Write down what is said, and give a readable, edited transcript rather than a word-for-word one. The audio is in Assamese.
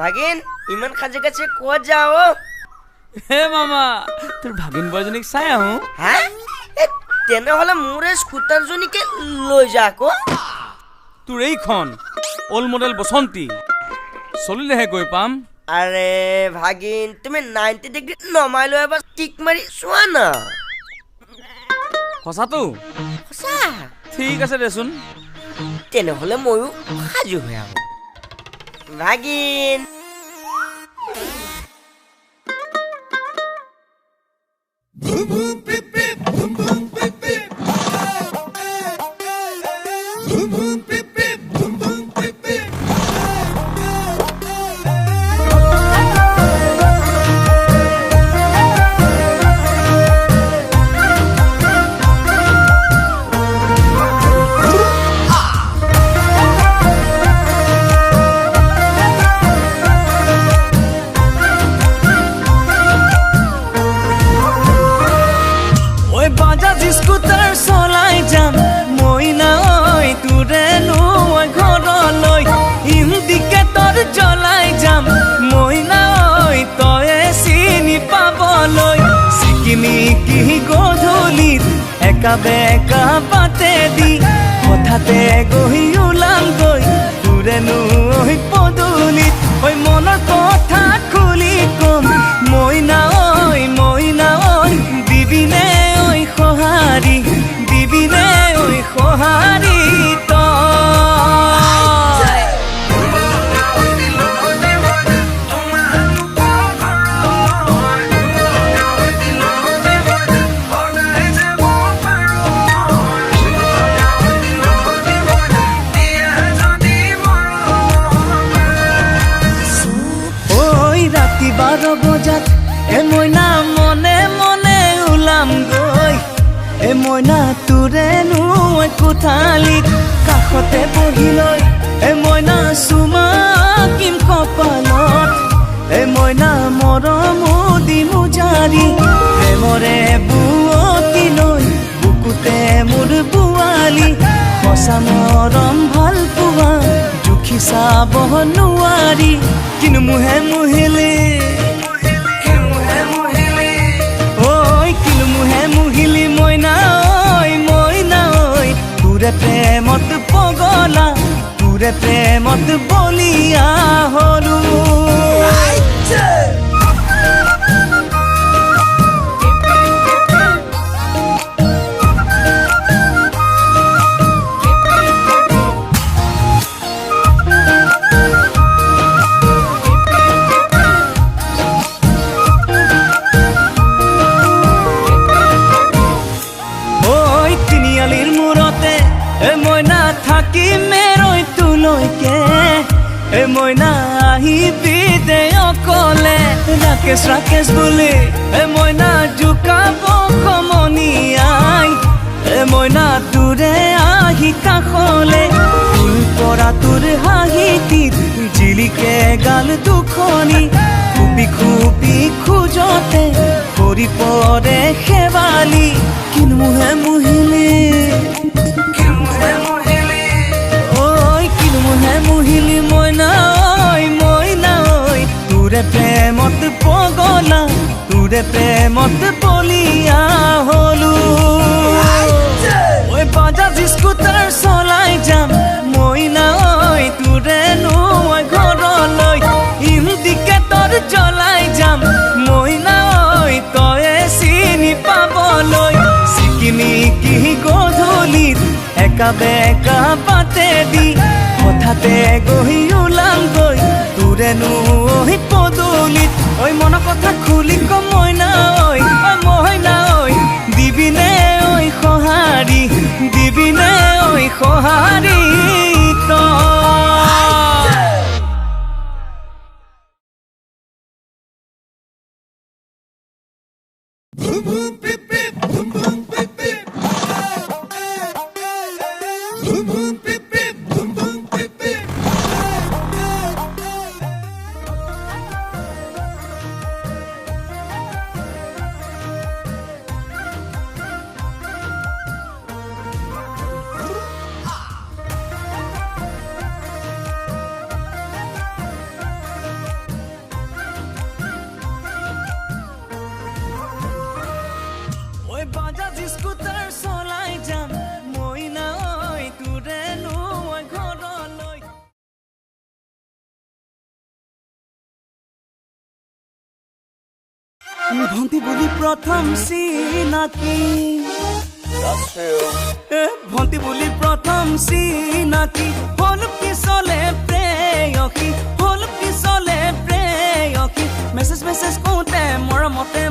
ভাগিন ইমান খাজে কাছে ক'ত যাও হে মামা তোৰ ভাগিন বৰজনীক চাই আহোঁ হা তেনেহ'লে মোৰ এই স্কুটাৰজনীকে লৈ যা আকৌ তোৰ এইখন অল মডেল বসন্তী চলিলেহে গৈ পাম আৰে ভাগিন তুমি 90 ডিগ্ৰী নমাই লৈ এবাৰ কিক মাৰি চোৱা না সঁচাটো সঁচা ঠিক আছে দেচোন তেনেহ'লে ময়ো সাজু হৈ আহোঁ ভাগিন স্কুটাৰ চলাই যাম মইনা ঐ তোৰেনো ঘৰলৈ ইণ্ডিকেটৰ জ্বলাই যাম মইনা ঐ তয়ে চিনি পাবলৈ চিকিমিকি গধূলিত একা বেকা বাটে দি হঠাতে গৈ ওলামগৈ তোৰেনো পদূলিত ঐ মনৰ কথা খুলি কম মইনা ঐ দিবিনে সহাৰি দিবিনে ঐ সহাৰি ৰাতি 12 বজাত মইনা মনে মনে ওলাম গৈ মইনা তোৰেনো কোঠালিত কাষতে বহি লৈ মইনা চুমা কিম কপালত মইনা মৰমো দিমো জাৰি প্ৰেমৰে বুৱতি লৈ বুকুতে মোৰ বোৱালি সঁচা মৰম ভাল পোৱা জুখি চাব নোৱাৰি কিন্তু মুহে মুহিলে মইনা ঐ তোৰে প্ৰেমত পগলা তোৰে প্ৰেমত বলিয়া হলো মইনা থাকি মেৰৈ তোলৈকে মইনা আহিবি দে অকলে ৰাকেশ বুলি মইনা জোকাব সমনীয়াই মইনা তোৰে আহি কাষলে ফুল পৰা তোৰ হাঁহিটিত জিলিকে গাল দুখনি খুবি খুবি খোজতে পৰি পৰে শেৱালি কিন্তু মুহে মুহিলি মুহিলি মইনা ঐ তোৰে প্ৰেমত পগলা তোৰে প্ৰেমত বলিয়া হলো ঐ বাজাজ স্কুটাৰ চলাই যাম মইনা ঐ তোৰেনো ঘৰলৈ ইণ্ডিকেটৰ জ্বলাই যাম মইনা ঐ তয়ে চিনি পাবলৈ চিকিমিকি গধূলিত একা বেকা বাটে দি হঠাতে গৈ ওলামগৈ তোৰেনো পদূলিত ঐ মনৰ কথা খুলি কম মইনা ঐ দিবিনে ঐ সহাৰি দিবিনে ঐ সহাৰি ভন্টি বুলি প্ৰথম চিনাকি ভন্টি বুলি প্ৰথম চিনাকি হল পিছলে প্ৰেয়সী হল পিছলে প্ৰেয়সী মেছেজ কওঁতে মৰমতে